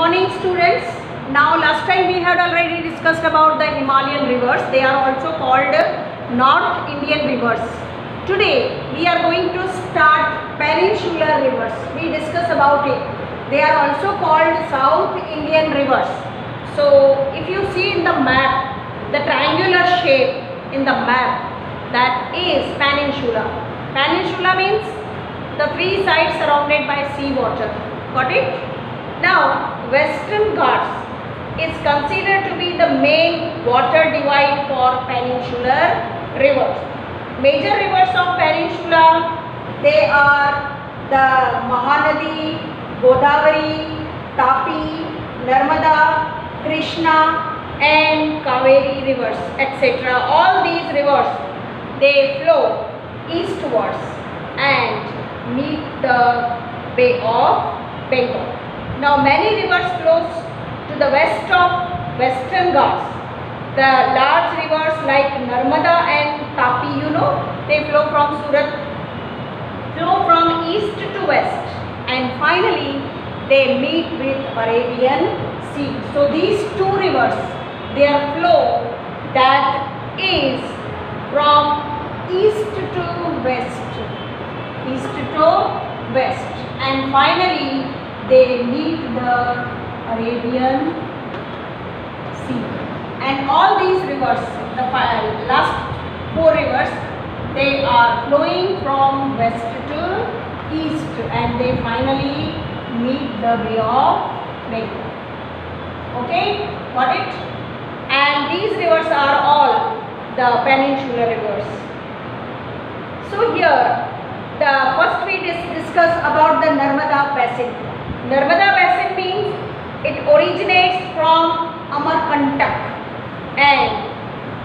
morning students. Now last time we had already discussed about the Himalayan rivers. They are also called North Indian rivers. Today we are going to start peninsular rivers. We discuss about it. They are also called South Indian rivers. So if you see in the map, the triangular shape in the map, that is peninsula. Peninsula means the three sides surrounded by sea water. Got it? Now Western Ghats is considered to be the main water divide for peninsular rivers. Major rivers of peninsula, they are the Mahanadi, Godavari, Tapi, Narmada, Krishna and Kaveri rivers, etc. All these rivers, they flow eastwards and meet the Bay of Bengal. Now many rivers flows to the west of Western Ghats. The large rivers like Narmada and Tapi, they flow from Surat, flow from east to west, and finally they meet with Arabian Sea. So these two rivers, their flow that is from east to west, and finally they meet the Arabian Sea. And all these rivers, the last four rivers, they are flowing from west to east and they finally meet the Bay of Bengal. Okay, got it? And these rivers are all the peninsular rivers. So here, the first we discuss about the Narmada Basin. Narmada Basin means it originates from Amarkantak, and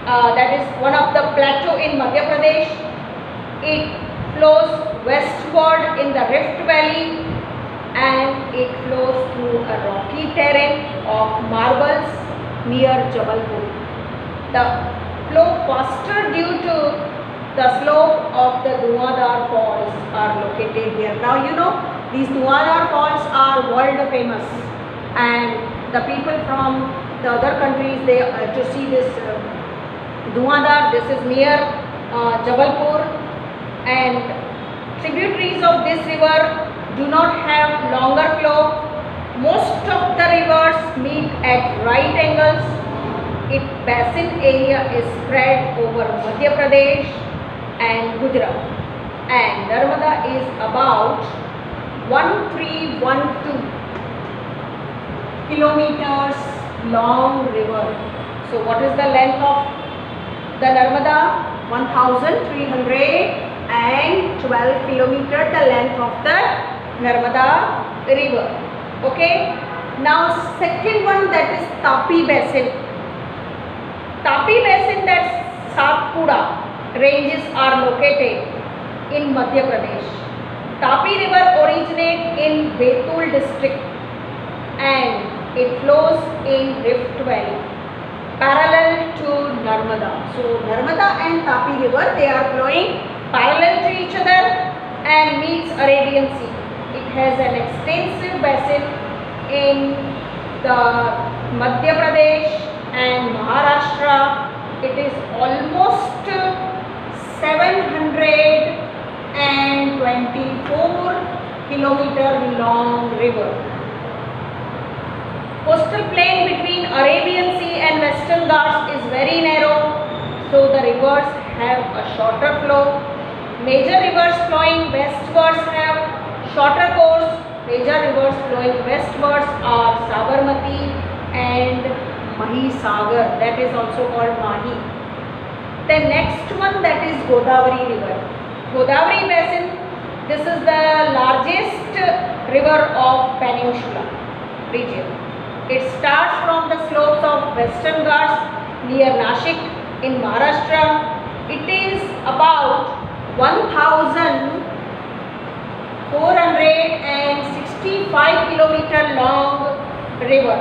that is one of the plateau in Madhya Pradesh. It flows westward in the Rift Valley and it flows through a rocky terrain of marbles near Jabalpur. The flow faster due to the slope of the Dhuandhar Falls are located here. Now these Dhuandhar Falls are world famous, and the people from the other countries, they to see this Dhuandhar. This is near Jabalpur, and tributaries of this river do not have longer flow. Most of the rivers meet at right angles. Its basin area is spread over Madhya Pradesh and Gujarat, and Narmada is about 1312 kilometers long river. So what is the length of the Narmada? 1312 kilometers, the length of the Narmada river. Okay. Now second one, that is Tapi Basin. Tapi Basin, that's Satpura ranges are located in Madhya Pradesh. Tapi river originates in Betul district and it flows in Rift Valley parallel to Narmada. So Narmada and Tapi river, they are flowing parallel to each other and meets Arabian Sea. It has an extensive basin in the Madhya Pradesh and Maharashtra. It is almost 724 kilometer long river. Coastal plain between Arabian Sea and Western Ghats is very narrow, so the rivers have a shorter flow. Major rivers flowing westwards have shorter course. Major rivers flowing westwards are Sabarmati and Mahisagar, that is also called Mahi. The next one, that is Godavari river. Godavari Basin, this is the largest river of peninsula region. It starts from the slopes of Western Ghats near Nashik in Maharashtra. It is about 1465 kilometer long river.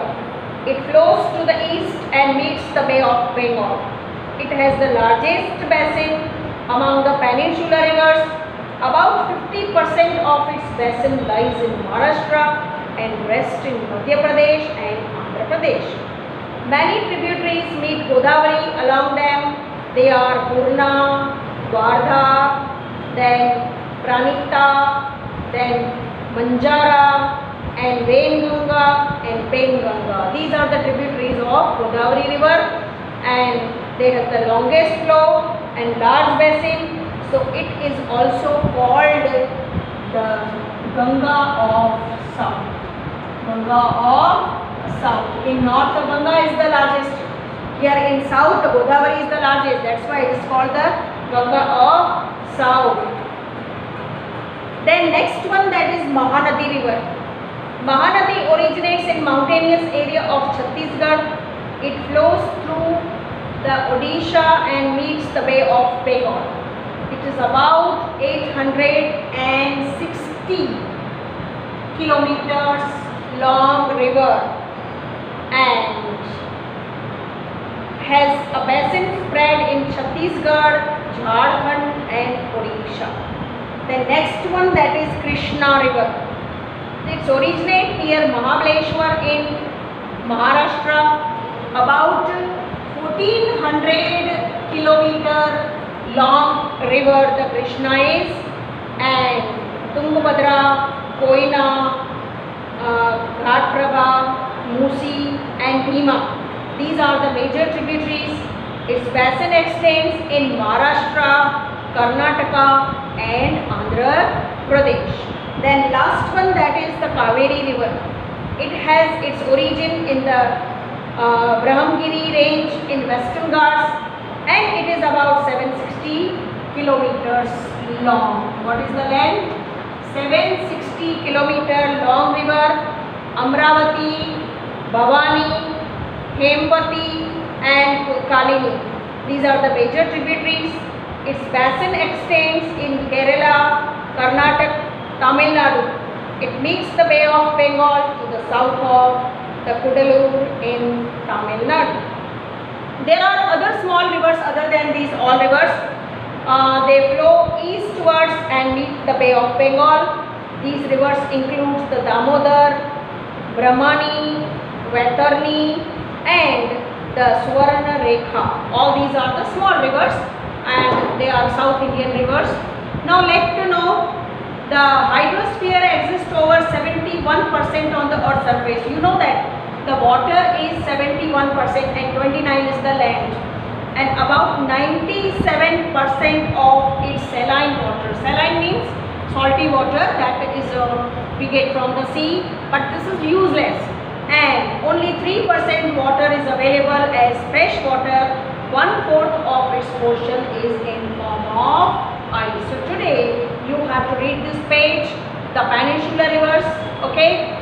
It flows to the east and meets the Bay of Bengal. It has the largest basin among the peninsular rivers. About 50% of its basin lies in Maharashtra and rest in Madhya Pradesh and Andhra Pradesh. Many tributaries meet Godavari along them. They are Purna, Wardha, then Pranita, then Manjara, and Venganga and Penganga. These are the tributaries of Godavari river, and they have the longest flow and large basin. So it is also called the Ganga of South. Ganga of South. In north, the Ganga is the largest. Here in south, the Godavari is the largest. That's why it is called the Ganga of South. Then next one, that is Mahanadi river. Mahanadi originates in mountainous area of Chhattisgarh. It flows through the Odisha and meets the Bay of Bengal. It is about 860 kilometers long river and has a basin spread in Chhattisgarh, Jharkhand and Odisha. The next one, that is Krishna river. It originates near Mahabaleshwar in Maharashtra. About 1400 kilometer long river the Krishna is, and Tungabhadra, Koyna, Ghatprabha, Musi and Bhima. These are the major tributaries. Its basin extends in Maharashtra, Karnataka and Andhra Pradesh. Then last one, that is the Kaveri river. It has its origin in the Brahmagiri range in Western Ghats, and it is about 760 kilometers long. What is the length? 760 kilometer long river. Amravati, Bhavani, Hemvati and Kalini. These are the major tributaries. Its basin extends in Kerala, Karnataka, Tamil Nadu. It meets the Bay of Bengal to the south of the Kudalur in Tamil Nadu. There are other small rivers other than these all rivers. They flow eastwards and meet the Bay of Bengal. These rivers include the Damodar, Brahmani, Vaitarni and the Suvarna Rekha. All these are the small rivers and they are South Indian rivers. Now let to know, the hydrosphere exists over 71% on the earth's surface. You know that the water is 71% and 29% is the land, and about 97% of its saline water. Saline means salty water that is we get from the sea, but this is useless, and only 3% water is available as fresh water. 1/4 of its portion is in form of ice. So today you have to read this page, the peninsular rivers, okay.